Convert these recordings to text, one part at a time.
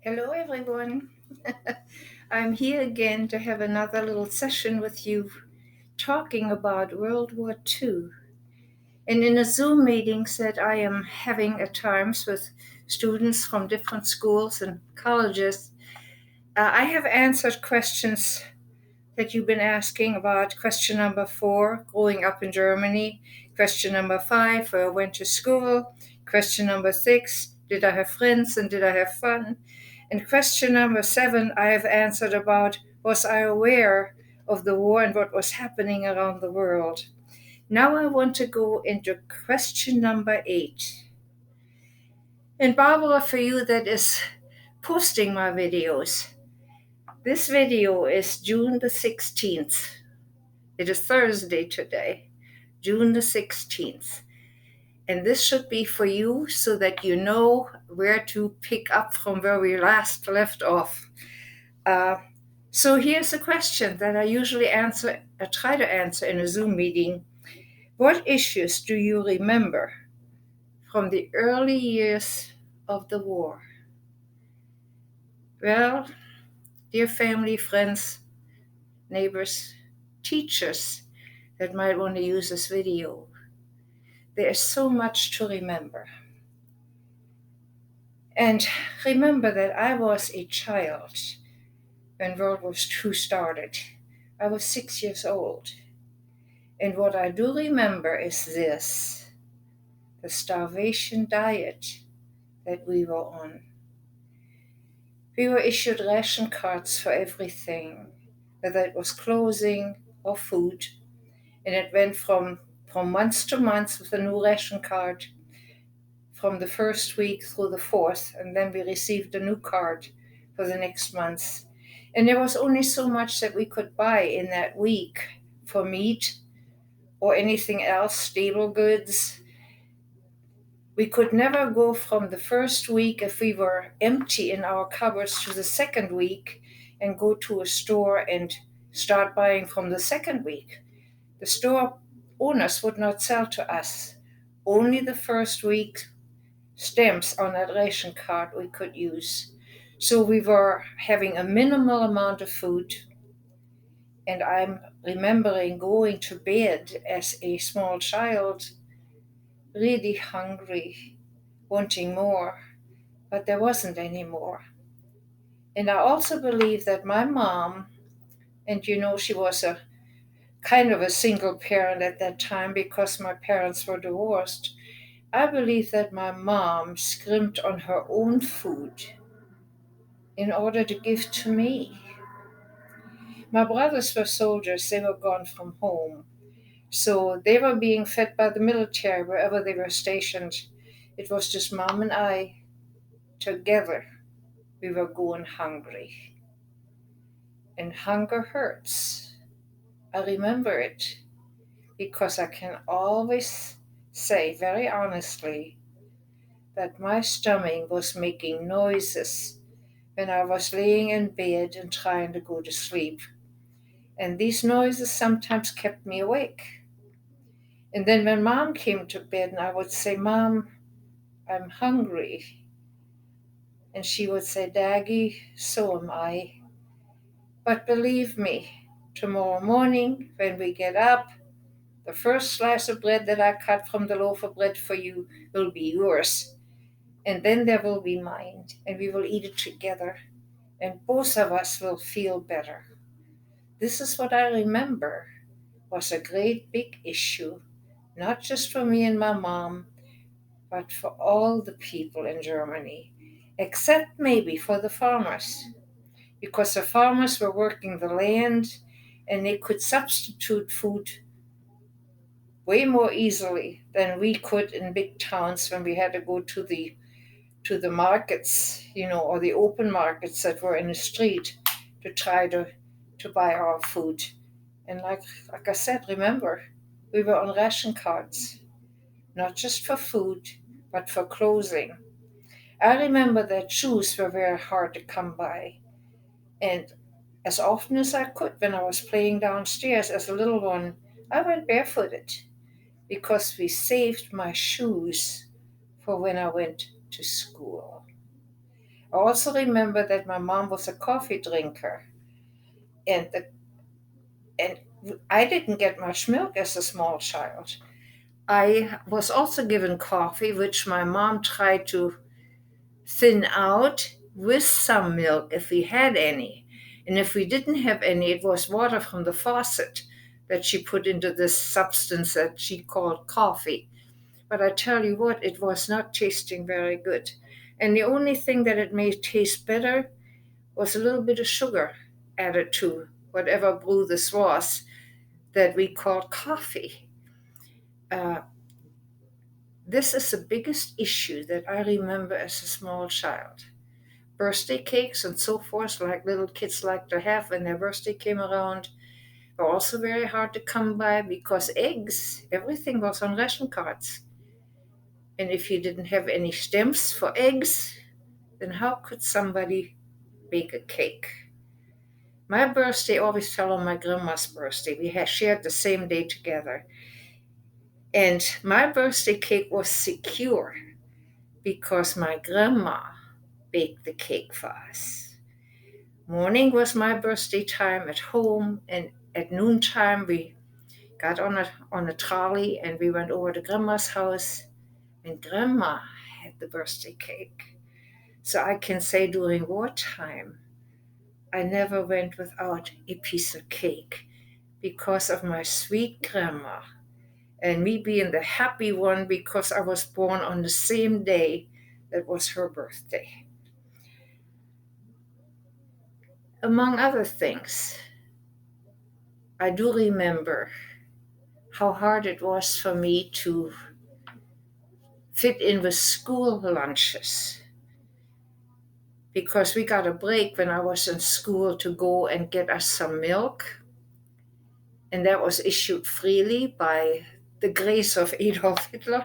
Hello, everyone. I'm here again to have another little session with you talking about World War II. And in a Zoom meetings that I am having at times with students from different schools and colleges, I have answered questions that you've been asking about. Question number 4, growing up in Germany. Question number 5, where I went to school. Question number 6, did I have friends and did I have fun? And question number 7, I have answered about, was I aware of the war and what was happening around the world? Now I want to go into question number 8. And Barbara, for you that is posting my videos, this video is June the 16th. It is Thursday today, June the 16th. And this should be for you so that you know where to pick up from where we last left off. So here's a question that I usually try to answer in a Zoom meeting. What issues do you remember from the early years of the war? Well, dear family, friends, neighbors, teachers that might want to use this video, there is so much to remember. And remember that I was a child when World War II started. I was 6 years old. And what I do remember is this: the starvation diet that we were on. We were issued ration cards for everything, whether it was clothing or food. And it went from month to month with a new ration card, from the first week through the fourth, and then we received a new card for the next month. And there was only so much that we could buy in that week for meat or anything else, stable goods. We could never go from the first week, if we were empty in our cupboards, to the second week and go to a store and start buying from the second week. The store owners would not sell to us. Only the first week stamps on that ration card we could use. So we were having a minimal amount of food. And I'm remembering going to bed as a small child, really hungry, wanting more, but there wasn't any more. And I also believe that my mom, and she was a kind of a single parent at that time because my parents were divorced. I believe that my mom scrimped on her own food in order to give to me. My brothers were soldiers, they were gone from home. So they were being fed by the military wherever they were stationed. It was just mom and I together. We were going hungry. And hunger hurts. I remember it because I can always say very honestly that my stomach was making noises when I was laying in bed and trying to go to sleep. And these noises sometimes kept me awake. And then when mom came to bed and I would say, "Mom, I'm hungry." And she would say, "Daggy, so am I. But believe me, tomorrow morning when we get up, the first slice of bread that I cut from the loaf of bread for you will be yours. And then there will be mine, and we will eat it together, and both of us will feel better." This is what I remember was a great big issue, not just for me and my mom, but for all the people in Germany, except maybe for the farmers, because the farmers were working the land and they could substitute food way more easily than we could in big towns when we had to go to the markets, or the open markets that were in the street to try to buy our food. And like I said, remember, we were on ration cards, not just for food, but for clothing. I remember that shoes were very hard to come by. And as often as I could when I was playing downstairs as a little one, I went barefooted because we saved my shoes for when I went to school. I also remember that my mom was a coffee drinker, and and I didn't get much milk as a small child. I was also given coffee, which my mom tried to thin out with some milk if we had any. And if we didn't have any, it was water from the faucet that she put into this substance that she called coffee. But I tell you what, it was not tasting very good. And the only thing that it made taste better was a little bit of sugar added to whatever brew this was that we called coffee. Uh, this is the biggest issue that I remember as a small child. Birthday cakes and so forth, like little kids like to have when their birthday came around, were also very hard to come by because eggs, everything was on ration cards. And if you didn't have any stamps for eggs, then how could somebody bake a cake? My birthday always fell on my grandma's birthday. We had shared the same day together. And my birthday cake was secure because my grandma baked the cake for us. Morning was my birthday time at home, and at noontime we got on a trolley and we went over to grandma's house, and grandma had the birthday cake. So I can say during wartime, I never went without a piece of cake because of my sweet grandma and me being the happy one because I was born on the same day that was her birthday. Among other things, I do remember how hard it was for me to fit in with school lunches because we got a break when I was in school to go and get us some milk, and that was issued freely by the grace of Adolf Hitler.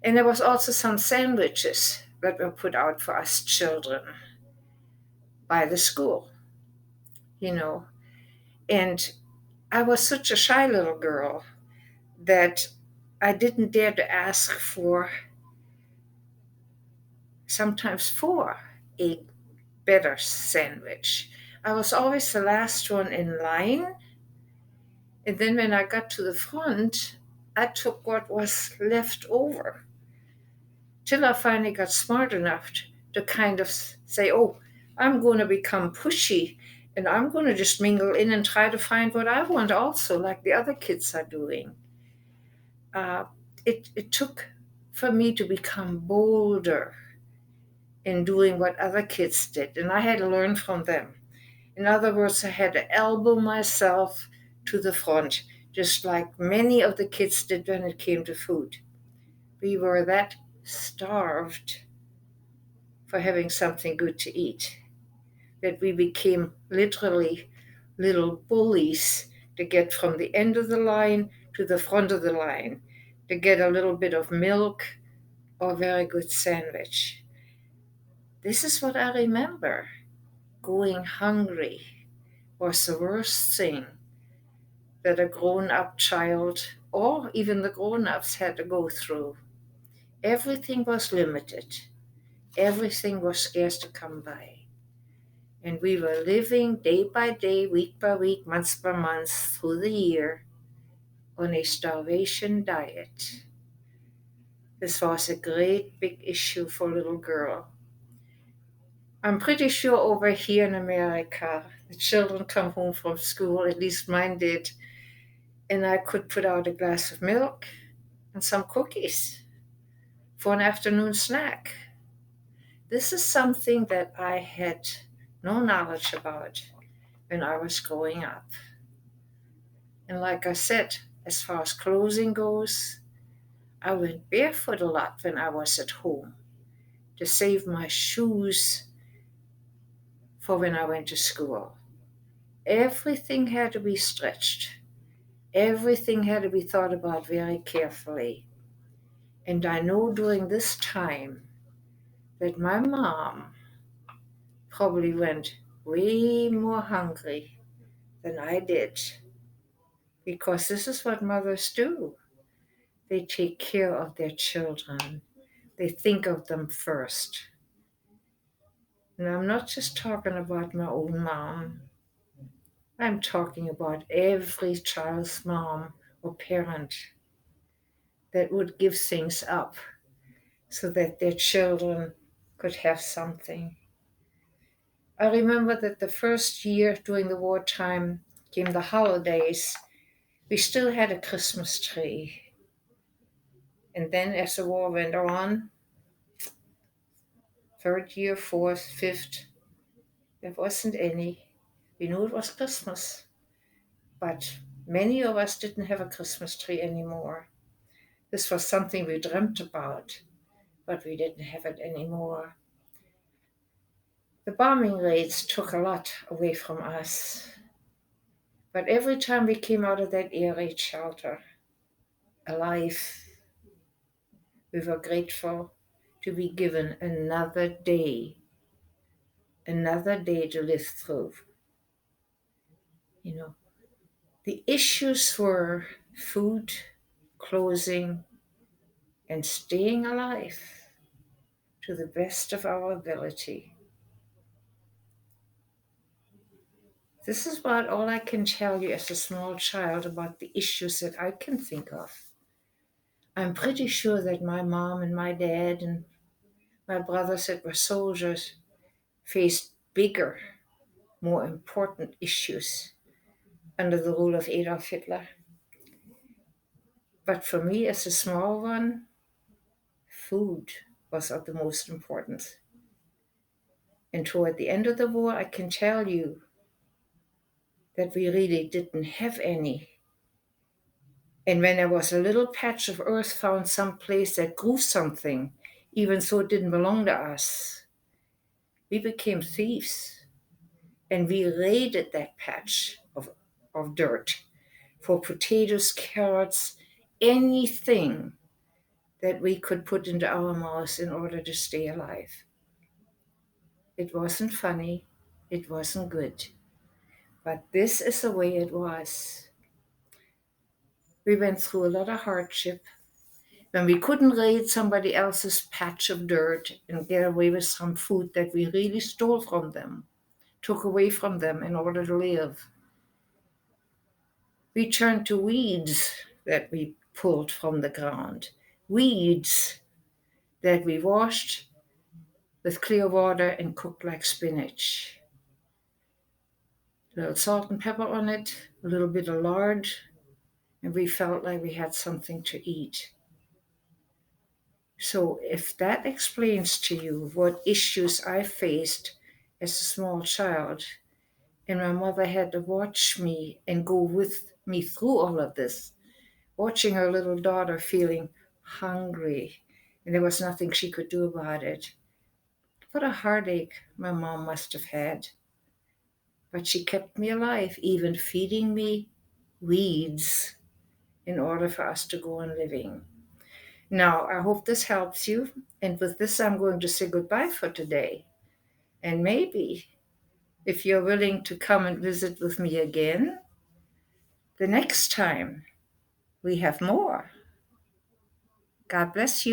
And there was also some sandwiches that were put out for us children by the school, you know. And I was such a shy little girl that I didn't dare to ask for, sometimes for, a better sandwich. I was always the last one in line. And then when I got to the front, I took what was left over till I finally got smart enough to kind of say, oh, I'm going to become pushy and I'm going to just mingle in and try to find what I want also, like the other kids are doing. Uh, it took for me to become bolder in doing what other kids did, and I had to learn from them. In other words, I had to elbow myself to the front, just like many of the kids did when it came to food. We were that starved for having something good to eat that we became literally little bullies to get from the end of the line to the front of the line to get a little bit of milk or a very good sandwich. This is what I remember. Going hungry was the worst thing that a grown up child or even the grown ups had to go through. Everything was limited, everything was scarce to come by. And we were living day by day, week by week, month by month through the year on a starvation diet. This was a great big issue for a little girl. I'm pretty sure over here in America, the children come home from school, at least mine did, and I could put out a glass of milk and some cookies for an afternoon snack. This is something that I had no knowledge about when I was growing up. And like I said, as far as clothing goes, I went barefoot a lot when I was at home to save my shoes for when I went to school. Everything had to be stretched. Everything had to be thought about very carefully. And I know during this time that my mom probably went way more hungry than I did because this is what mothers do. They take care of their children. They think of them first. And I'm not just talking about my own mom, I'm talking about every child's mom or parent that would give things up so that their children could have something. I remember that the first year during the wartime came the holidays. We still had a Christmas tree. And then as the war went on, third year, fourth, fifth, there wasn't any. We knew it was Christmas, but many of us didn't have a Christmas tree anymore. This was something we dreamt about, but we didn't have it anymore. The bombing raids took a lot away from us, but every time we came out of that air raid shelter alive, we were grateful to be given another day to live through. You know, the issues were food, clothing, and staying alive to the best of our ability. This is about all I can tell you as a small child about the issues that I can think of. I'm pretty sure that my mom and my dad and my brothers that were soldiers faced bigger, more important issues under the rule of Adolf Hitler. But for me, as a small one, food was of the most importance. And toward the end of the war, I can tell you that we really didn't have any. And when there was a little patch of earth found someplace that grew something, even though it didn't belong to us, we became thieves. And we raided that patch of dirt for potatoes, carrots, anything that we could put into our mouths in order to stay alive. It wasn't funny, it wasn't good, but this is the way it was. We went through a lot of hardship. When we couldn't raid somebody else's patch of dirt and get away with some food that we really stole from them, took away from them in order to live, we turned to weeds that we pulled from the ground, weeds that we washed with clear water and cooked like spinach. A little salt and pepper on it, a little bit of lard, and we felt like we had something to eat. So, if that explains to you what issues I faced as a small child, and my mother had to watch me and go with me through all of this, watching her little daughter feeling hungry, and there was nothing she could do about it. What a heartache my mom must have had. But she kept me alive, even feeding me weeds in order for us to go on living. Now, I hope this helps you. And with this, I'm going to say goodbye for today. And maybe if you're willing to come and visit with me again, the next time we have more. God bless you.